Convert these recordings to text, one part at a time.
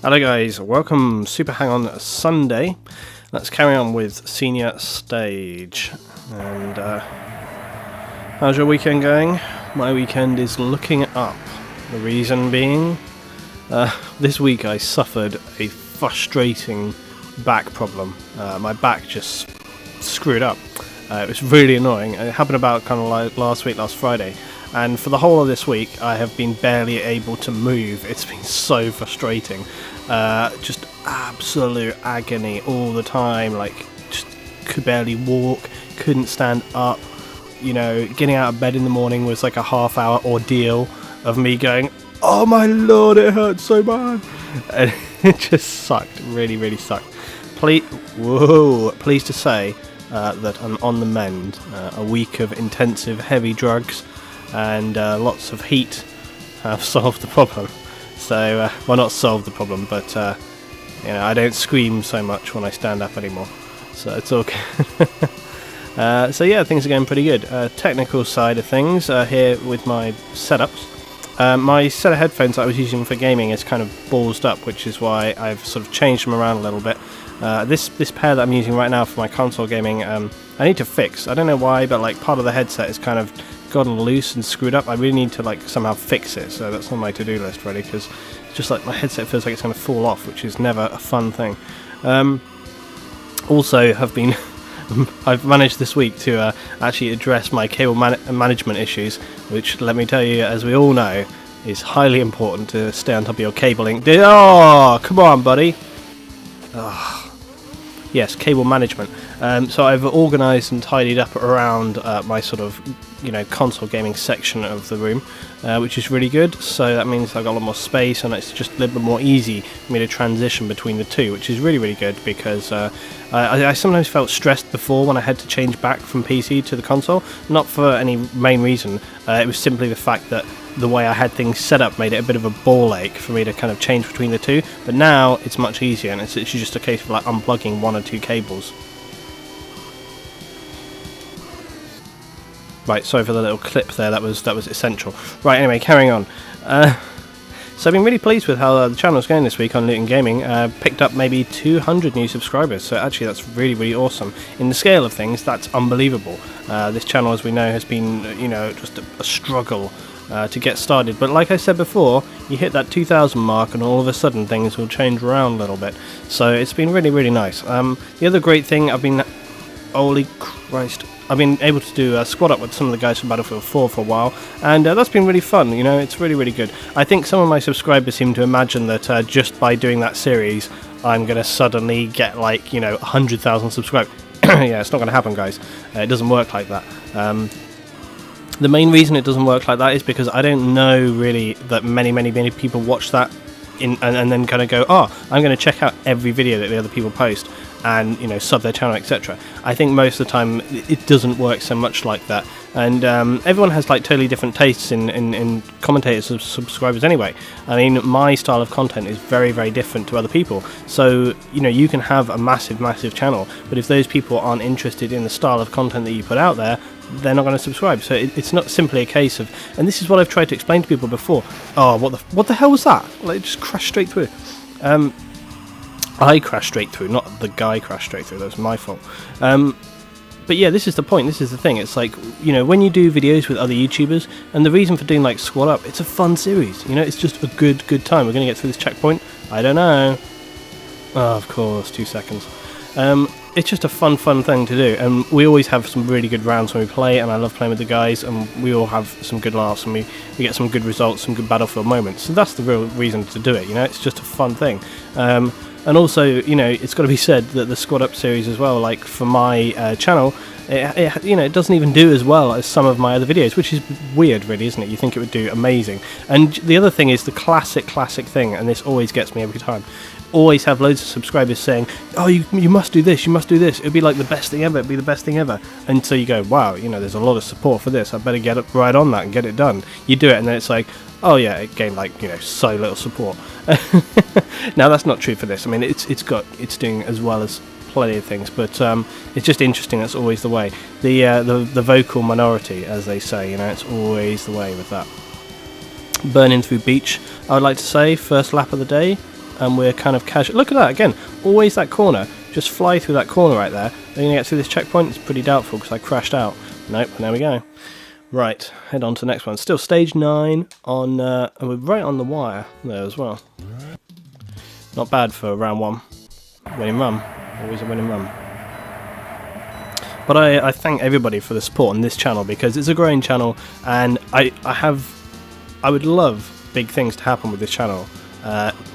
Hello guys, welcome Super Hang On Sunday. Let's carry on with Senior Stage. And how's your weekend going? My weekend is looking up. The reason being, this week I suffered a frustrating back problem. My back just screwed up. It was really annoying. It happened about kind of like last Friday. And for the whole of this week, I have been barely able to move. It's been so frustrating. Just absolute agony all the time. Like, just could barely walk, couldn't stand up. You know, getting out of bed in the morning was like a half-hour ordeal of me going, "Oh my lord, it hurts so bad," and it just sucked. Really, really sucked. Pleased to say that I'm on the mend. A week of intensive, heavy drugs and lots of heat have solved the problem. So, well, not solved the problem, but you know, I don't scream so much when I stand up anymore. So it's okay. So yeah, things are going pretty good. Technical side of things here with my setups. My set of headphones that I was using for gaming is kind of ballsed up, which is why I've sort of changed them around a little bit. This pair that I'm using right now for my console gaming, I need to fix. I don't know why, but like part of the headset is kind of gotten loose and screwed up. I really need to like somehow fix it. So that's on my to-do list really, because just like my headset feels like it's going to fall off, which is never a fun thing. Also, I've managed this week to actually address my cable management issues, which, let me tell you, as we all know, is highly important to stay on top of your cabling. Oh, come on, buddy. Oh. Yes, cable management. So I've organised and tidied up around my sort of, you know, console gaming section of the room, which is really good. So that means I've got a lot more space, and it's just a little bit more easy for me to transition between the two, which is really, really good, because I sometimes felt stressed before when I had to change back from PC to the console. Not for any main reason. It was simply the fact that the way I had things set up made it a bit of a ball ache for me to kind of change between the two. But now it's much easier, and it's just a case of like unplugging one or two cables. Right, sorry for the little clip there, that was essential. Right, anyway, carrying on. So I've been really pleased with how the channel's going this week on Luetingaming. Picked up maybe 200 new subscribers, so actually that's really, really awesome. In the scale of things, that's unbelievable. This channel, as we know, has been, you know, just a struggle to get started. But like I said before, you hit that 2,000 mark and all of a sudden things will change around a little bit. So it's been really, really nice. The other great thing, holy Christ, I've been able to do a squad up with some of the guys from Battlefield 4 for a while, and that's been really fun. You know, it's really, really good. I think some of my subscribers seem to imagine that just by doing that series, I'm going to suddenly get, like, you know, 100,000 subscribers. Yeah, it's not going to happen, guys. It doesn't work like that. The main reason it doesn't work like that is because I don't know really that many people watch that and then kind of go, oh, I'm going to check out every video that the other people post and, you know, sub their channel, etc. I think most of the time it doesn't work so much like that, and everyone has like totally different tastes in commentators and subscribers anyway. I mean, my style of content is very, very different to other people, so, you know, you can have a massive channel, but if those people aren't interested in the style of content that you put out there, they're not going to subscribe. So it's not simply a case of, and this is what I've tried to explain to people before. Oh, what the hell was that? Like, it just crashed straight through. I crashed straight through, not the guy crashed straight through. That was my fault. But yeah, this is the point. This is the thing. It's like, you know, when you do videos with other YouTubers, and the reason for doing like Squad Up, it's a fun series. You know, it's just a good time. We're going to get through this checkpoint. I don't know. Oh, of course, 2 seconds. It's just a fun thing to do, and we always have some really good rounds when we play, and I love playing with the guys, and we all have some good laughs, and we get some good results, some good Battlefield moments. So that's the real reason to do it. You know, it's just a fun thing. And also, you know, it's got to be said that the Squad Up series as well, like for my channel, you know, it doesn't even do as well as some of my other videos, which is weird, really, isn't it? You think it would do amazing. And the other thing is the classic thing, and this always gets me every time. Always have loads of subscribers saying, oh, you must do this, you must do this, it'd be like the best thing ever, it'd be the best thing ever. And so you go, wow, you know, there's a lot of support for this, I better get it right on that and get it done. You do it, and then it's like, oh yeah, it gained, like, you know, so little support. Now that's not true for this. I mean, it's doing as well as plenty of things, but it's just interesting. That's always the way. The vocal minority, as they say, you know, it's always the way with that. Burning through beach, I would like to say, first lap of the day. and we're kind of casual. Look at that again, always that corner. Just fly through that corner right there. Are you going to get through this checkpoint? It's pretty doubtful because I crashed out. Nope, there we go. Right, head on to the next one. Still stage 9 on, and we're right on the wire there as well. Not bad for round 1. Winning run, always a winning run. But I thank everybody for the support on this channel because it's a growing channel, and I would love big things to happen with this channel.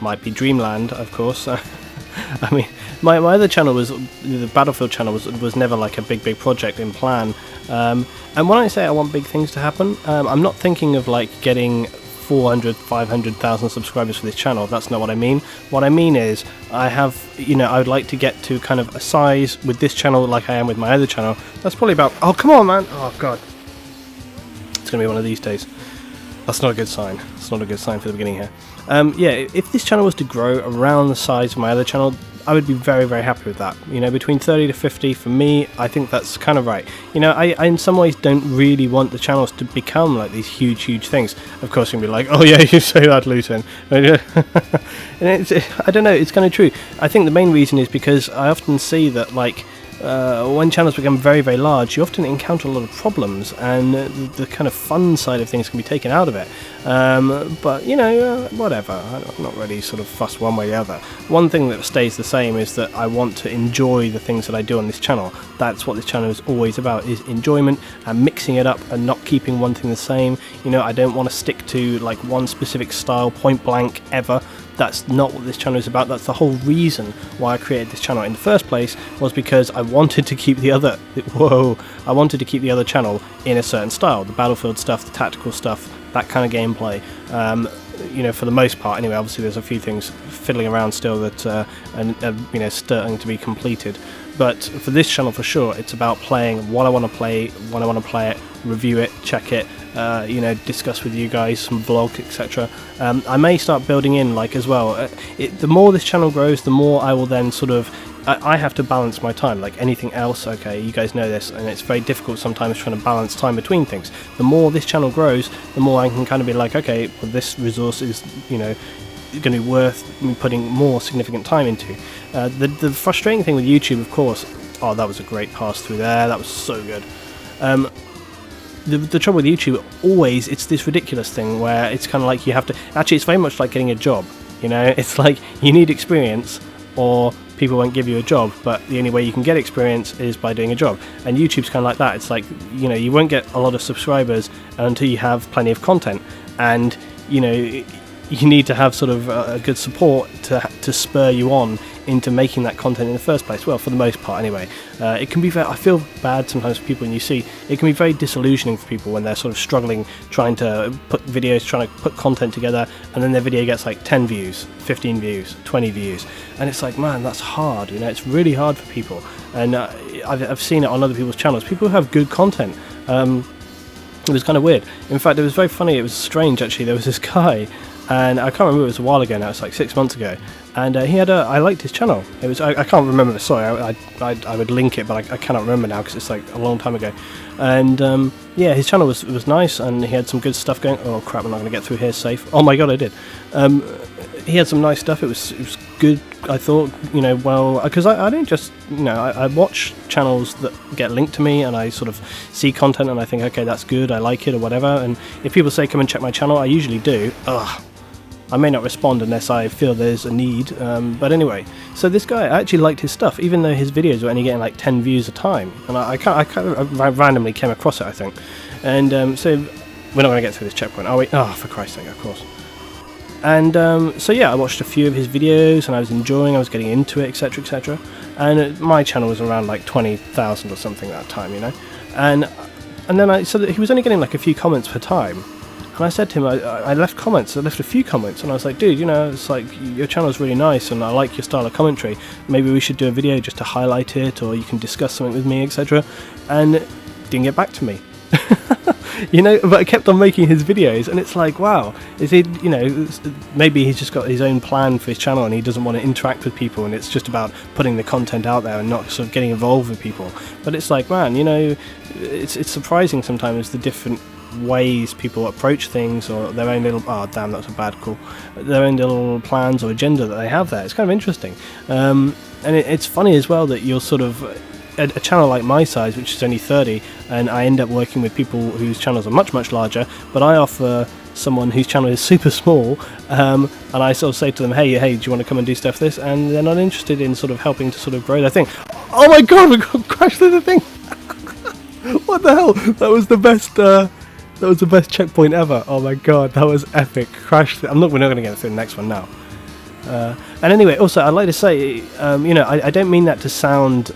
Might be Dreamland, of course. I mean, my other channel was the Battlefield channel was never like a big project in plan. And when I say I want big things to happen, I'm not thinking of like getting 400, 500,000 subscribers for this channel. That's not what I mean. What I mean is I would like to get to kind of a size with this channel like I am with my other channel. That's probably about, oh come on man, oh god. It's gonna be one of these days. That's not a good sign. It's not a good sign for the beginning here. Yeah, if this channel was to grow around the size of my other channel, I would be very, very happy with that. You know, between 30 to 50 for me, I think that's kind of right. You know, I in some ways don't really want the channels to become like these huge things. Of course, you're going to be like, oh yeah, you say that, Luton. And I don't know, it's kind of true. I think the main reason is because I often see that, like, when channels become very, very large, you often encounter a lot of problems, and the kind of fun side of things can be taken out of it. But, you know, whatever. I'm not really sort of fussed one way or the other. One thing that stays the same is that I want to enjoy the things that I do on this channel. That's what this channel is always about, is enjoyment and mixing it up and not keeping one thing the same. You know, I don't want to stick to like one specific style point blank ever. That's not what this channel is about. That's the whole reason why I created this channel in the first place, was because I wanted to keep the other channel in a certain style, the Battlefield stuff, the tactical stuff, that kind of gameplay. You know, for the most part anyway. Obviously there's a few things fiddling around still that you know, starting to be completed, but for this channel for sure it's about playing what I want to play when I want to play it, review it, check it, you know, discuss with you guys, some vlog, etc. I may start building in, like, as well, the more this channel grows, the more I will then sort of, I have to balance my time like anything else. Okay, you guys know this, and it's very difficult sometimes trying to balance time between things. The more this channel grows, the more I can kind of be like, okay, well, this resource is, you know, going to be worth me putting more significant time into. The frustrating thing with YouTube, of course, oh, that was a great pass through there, that was so good. The trouble with YouTube, always, it's this ridiculous thing where it's kind of like you have to, actually it's very much like getting a job, you know, it's like you need experience or people won't give you a job, but the only way you can get experience is by doing a job. And YouTube's kind of like that. It's like, you know, you won't get a lot of subscribers until you have plenty of content, and you know, you need to have sort of a good support to spur you on into making that content in the first place. Well, for the most part anyway. It can be very, I feel bad sometimes for people, and you see it can be very disillusioning for people when they're sort of struggling trying to put videos, trying to put content together, and then their video gets like 10 views, 15 views, 20 views, and it's like, man, that's hard, you know, it's really hard for people. And I've seen it on other people's channels, people who have good content. It was kind of weird. In fact, it was very funny, it was strange actually. There was this guy, and I can't remember, it was a while ago now, it's like 6 months ago, and he had I liked his channel. It was, I can't remember the story, I would link it, but I cannot remember now because it's like a long time ago. And yeah, his channel was nice, and he had some good stuff going. Oh crap, I'm not going to get through here safe. Oh my god, I did. He had some nice stuff, it was good, I thought, you know, well, because I don't just, you know, I watch channels that get linked to me, and I sort of see content and I think, okay, that's good, I like it or whatever, and if people say come and check my channel, I usually do. I may not respond unless I feel there's a need, but anyway, so this guy, I actually liked his stuff, even though his videos were only getting like 10 views a time, and I kind of randomly came across it, I think, and so we're not going to get through this checkpoint, are we? Oh, for Christ's sake, of course. And so yeah, I watched a few of his videos, and I was enjoying, I was getting into it, etc, etc, and my channel was around like 20,000 or something that time, you know, and then so he was only getting like a few comments per time. And I said to him, I left comments, I left a few comments, and I was like, dude, you know, it's like, your channel's really nice, and I like your style of commentary, maybe we should do a video just to highlight it, or you can discuss something with me, etc. And didn't get back to me. You know, but I kept on making his videos, and it's like, wow, is he, you know, maybe he's just got his own plan for his channel, and he doesn't want to interact with people, and it's just about putting the content out there and not sort of getting involved with people. But it's like, man, you know, it's surprising sometimes the different ways people approach things, or their own little, oh damn, that's a bad call, their own little plans or agenda that they have there. It's kind of interesting, and it's funny as well that you're sort of a channel like my size, which is only 30, and I end up working with people whose channels are much, much larger, but I offer someone whose channel is super small, and I sort of say to them, hey, do you want to come and do stuff this? And they're not interested in sort of helping to sort of grow their thing. Oh my god, we got crashed through the thing! What the hell? That was the best checkpoint ever. Oh my god, that was epic. Crash. We're not going to get through the next one now. And anyway, also I'd like to say, I don't mean that to sound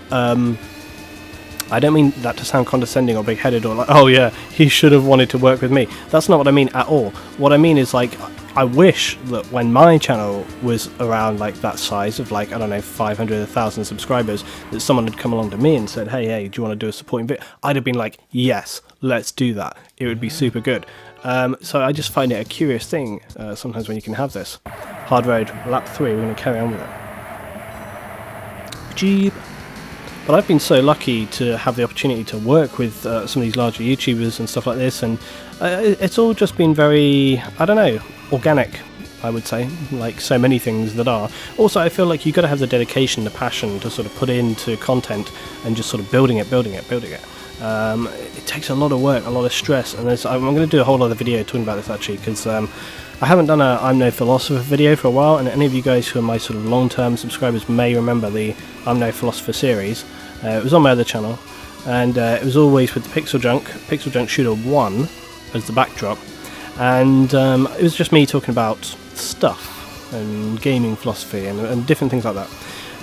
condescending or big-headed, or like, oh yeah, he should have wanted to work with me. That's not what I mean at all. What I mean is, like, I wish that when my channel was around like that size of, like, I don't know, 500, 1,000 subscribers, that someone had come along to me and said, hey, do you want to do a supporting video? I'd have been like, yes, let's do that. It would be super good. So I just find it a curious thing sometimes when you can have this. Hard road, lap 3, we're going to carry on with it. Jeep. But I've been so lucky to have the opportunity to work with some of these larger YouTubers and stuff like this, and it's all just been very, I don't know, organic, I would say, like so many things that are. Also, I feel like you've got to have the dedication, the passion to sort of put into content and just sort of building it. It takes a lot of work, a lot of stress, and I'm going to do a whole other video talking about this actually, because I haven't done a I'm No Philosopher video for a while, and any of you guys who are my sort of long-term subscribers may remember the I'm No Philosopher series. It was on my other channel, and it was always with the Pixel Junk Shooter 1 as the backdrop, and it was just me talking about stuff and gaming philosophy and different things like that.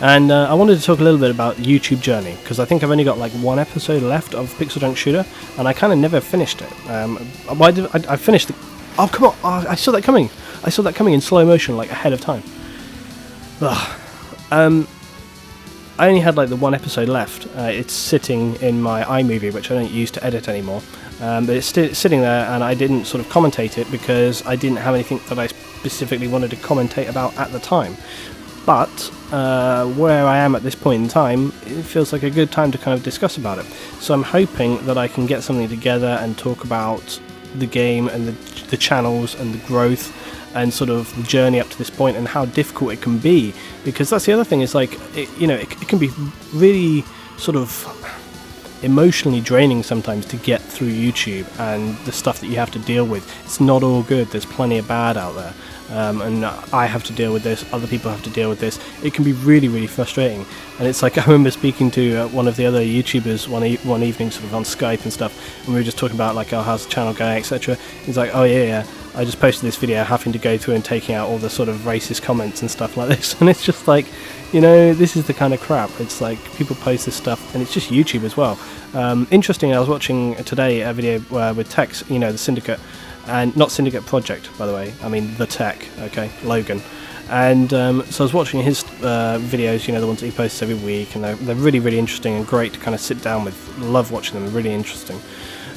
And I wanted to talk a little bit about YouTube journey, because I think I've only got like one episode left of Pixel Junk Shooter, and I kind of never finished it. I finished the... Oh, come on! Oh, I saw that coming! I saw that coming in slow motion, like ahead of time. I only had like the one episode left. It's sitting in my iMovie, which I don't use to edit anymore. But it's sitting there, and I didn't sort of commentate it because I didn't have anything that I specifically wanted to commentate about at the time. But where I am at this point in time, it feels like a good time to kind of discuss about it. So I'm hoping that I can get something together and talk about the game and the channels and the growth and sort of the journey up to this point and how difficult it can be, because that's the other thing, is like it can be really sort of emotionally draining sometimes to get through YouTube and the stuff that you have to deal with. It's not all good. There's plenty of bad out there, and I have to deal with this, other people have to deal with this. It can be really, really frustrating. And it's like, I remember speaking to one of the other YouTubers one evening sort of on Skype and stuff, and we were just talking about like, oh, how's the channel going, etc. He's like, oh yeah, I just posted this video having to go through and taking out all the sort of racist comments and stuff like this. And it's just like, this is the kind of crap. It's like people post this stuff, and it's just YouTube as well. Interesting, I was watching today a video with Tex, the Syndicate, and not Syndicate Project, by the way, I mean the Tech, okay, Logan. And so I was watching his videos, the ones that he posts every week, and they're really, really interesting and great to kind of sit down with. Love watching them, really interesting.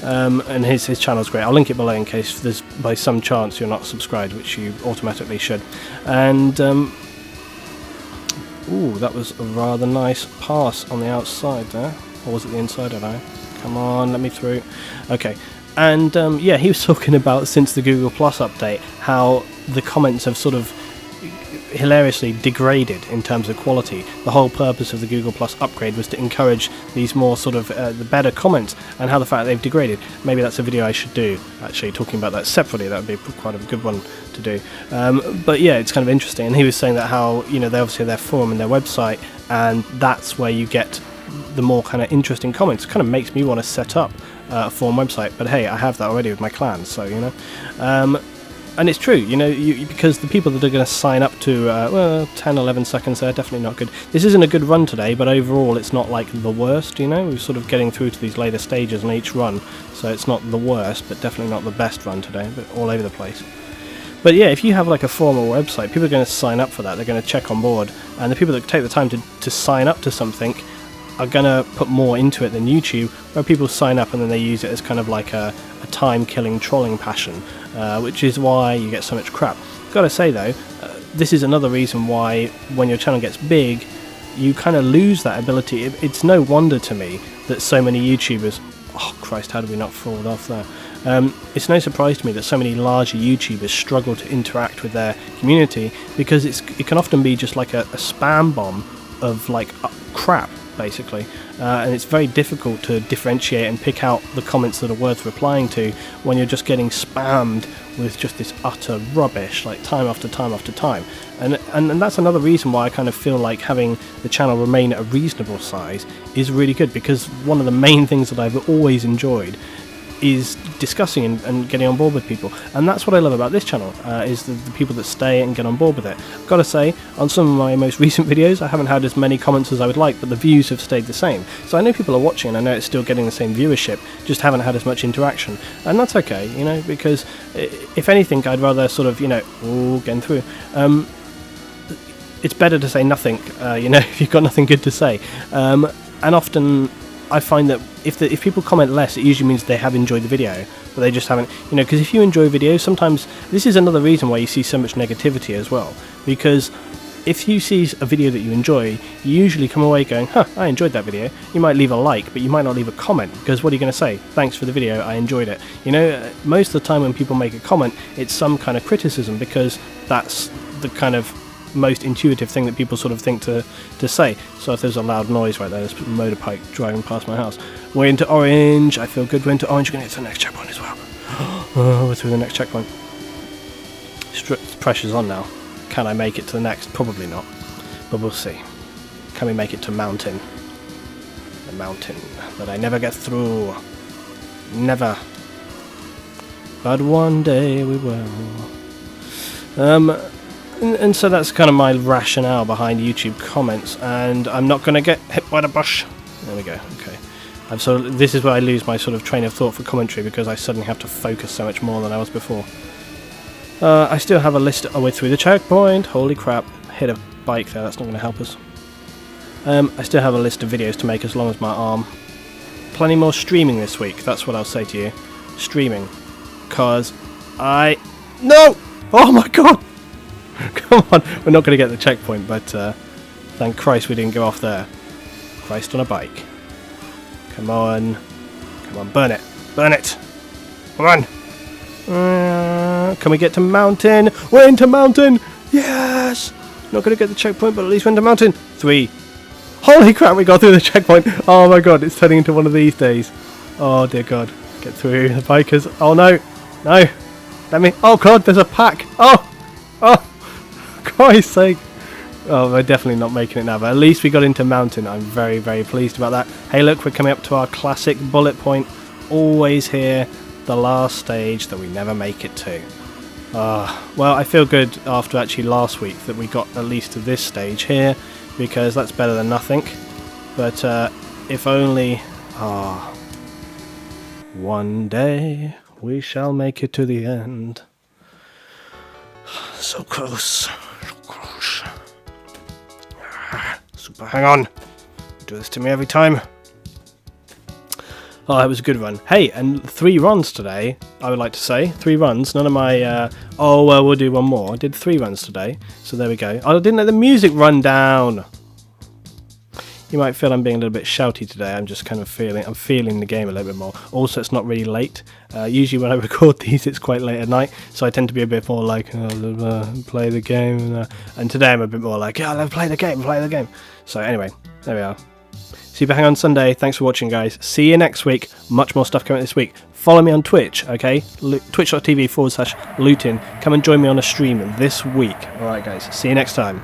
And his channel's great. I'll link it below in case there's by some chance you're not subscribed, which you automatically should. And ooh, that was a rather nice pass on the outside there. Or was it the inside? I don't know. Come on, let me through. Okay. And yeah, he was talking about, since the Google Plus update, how the comments have sort of hilariously degraded in terms of quality. The whole purpose of the Google Plus upgrade was to encourage these more sort of the better comments, and how the fact they've degraded. Maybe that's a video I should do, actually, talking about that separately. That would be quite a good one to do. But yeah, it's kind of interesting. And he was saying that how, they obviously have their forum and their website, and that's where you get the more kind of interesting comments. It kind of makes me want to set up a forum website, but hey, I have that already with my clan, so and it's true, because the people that are going to sign up to 10, 11 seconds there, definitely not good. This isn't a good run today, but overall it's not like the worst, we're sort of getting through to these later stages on each run, so it's not the worst, but definitely not the best run today, but all over the place. But yeah, if you have like a forum or website, people are going to sign up for that, they're going to check on board, and the people that take the time to sign up to something are going to put more into it than YouTube, where people sign up and then they use it as kind of like a time-killing trolling passion, which is why you get so much crap. Gotta say though, this is another reason why when your channel gets big, you kind of lose that ability. It's no wonder to me that so many YouTubers Oh Christ, how did we not fall off there? It's no surprise to me that so many larger YouTubers struggle to interact with their community, because it can often be just like a spam bomb of like crap, basically, and it's very difficult to differentiate and pick out the comments that are worth replying to when you're just getting spammed with just this utter rubbish, like time after time after time. And that's another reason why I kind of feel like having the channel remain at a reasonable size is really good, because one of the main things that I've always enjoyed is discussing and getting on board with people, and that's what I love about this channel, is the people that stay and get on board with it. I've got to say, on some of my most recent videos I haven't had as many comments as I would like, but the views have stayed the same, so I know people are watching and I know it's still getting the same viewership, just haven't had as much interaction, and that's okay, you know, because if anything I'd rather sort of, you know, getting through, it's better to say nothing, you know, if you've got nothing good to say, and often I find that if people comment less, it usually means they have enjoyed the video, but they just haven't, you know, because if you enjoy videos, sometimes this is another reason why you see so much negativity as well, because if you see a video that you enjoy, you usually come away going, huh, I enjoyed that video. You might leave a like, but you might not leave a comment, because what are you going to say? Thanks for the video, I enjoyed it. You know, most of the time when people make a comment, it's some kind of criticism, because that's the kind of most intuitive thing that people sort of think to say. So if there's a loud noise right there, there's a motorbike driving past my house. We're into orange. I feel good. We're into orange. We're going to get to the next checkpoint as well. Oh, we're through the next checkpoint. Pressure's on now. Can I make it to the next? Probably not, but we'll see. Can we make it to mountain? The mountain that I never get through. Never. But one day we will. And so that's kind of my rationale behind YouTube comments, and I'm not going to get hit by the bush. There we go. Okay, this is where I lose my sort of train of thought for commentary, because I suddenly have to focus so much more than I was before. I still have a list. Oh, we're through the checkpoint. Holy crap! Hit a bike there. That's not going to help us. I still have a list of videos to make as long as my arm. Plenty more streaming this week. That's what I'll say to you. Streaming, cause no. Oh my god. Come on, we're not going to get the checkpoint, but thank Christ we didn't go off there. Christ on a bike. Come on, burn it, come on. Can we get to mountain? We're into mountain, yes! Not going to get the checkpoint, but at least we're into mountain. 3. Holy crap, we got through the checkpoint. Oh my god, it's turning into one of these days. Oh dear god, get through the bikers. Oh no, let me, oh god, there's a pack. Oh, Christ's sake. Oh, we're definitely not making it now, but at least we got into mountain. I'm very, very pleased about that. Hey look, we're coming up to our classic bullet point. Always here, the last stage that we never make it to. Well, I feel good after actually last week that we got at least to this stage here, because that's better than nothing. But if only... one day we shall make it to the end. So close. Super, hang on. Do this to me every time. Oh, that was a good run. Hey, and 3 runs today, I would like to say. 3 runs. None of my... oh, well, we'll do one more. I did 3 runs today, so there we go. I didn't let the music run down. You might feel I'm being a little bit shouty today. I'm just kind of feeling the game a little bit more. Also, it's not really late. Usually when I record these, it's quite late at night, so I tend to be a bit more like, play the game. And today I'm a bit more like, yeah, let's play the game. So anyway, there we are. Super Hang on Sunday. Thanks for watching, guys. See you next week. Much more stuff coming this week. Follow me on Twitch, okay? Twitch.tv/Luetin. Come and join me on a stream this week. Alright, guys. See you next time.